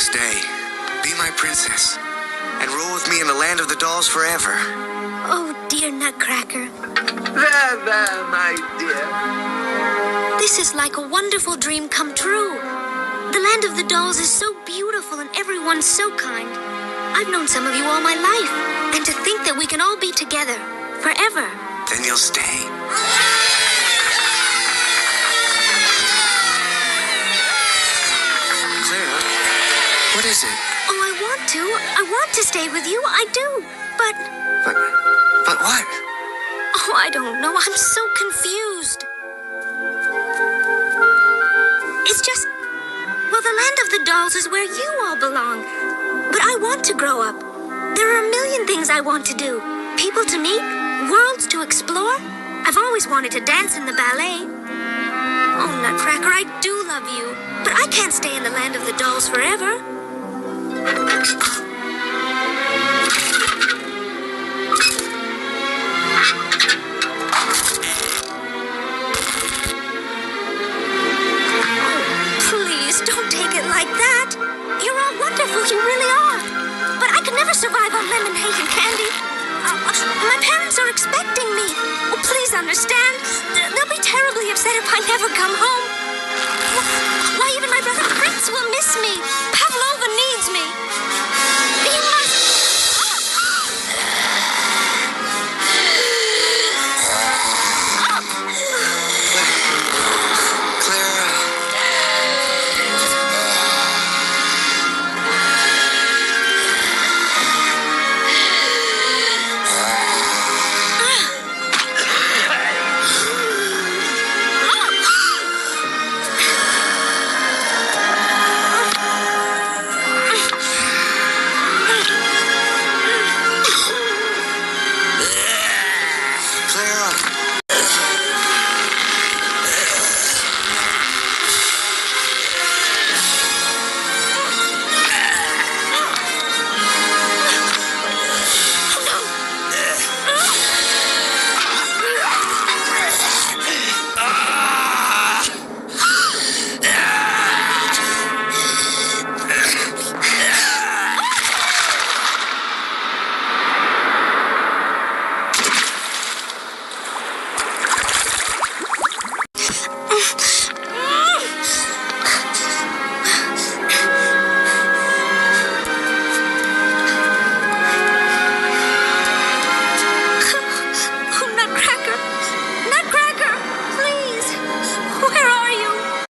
stay, be my princess, and rule with me in the land of the dolls forever. Oh, dear Nutcracker. There, my dear. This is like a wonderful dream come true. The land of the dolls is so beautiful and everyone's so kind. I've known some of you all my life, and to think that we can all be together forever. Then you'll stay. Clara, what is it? Oh, I want to. I want to stay with you. I do. But what? oh, I don't know. I'm so confused. It's just, well, the land of the dolls is where you all belong. But I want to grow up. There are a million things I want to do. People to meet, worlds to explore. I've always wanted to dance in the ballet. Oh, Nutcracker, I do love you. But I can't stay in the land of the dolls forever. Please, don't take it like that. You're all wonderful, you really are. But I could never survive on lemonade and candy. My parents are expecting me. Oh, please understand. They'll be terribly upset if I never come home. Why, even my brother Fritz will miss me.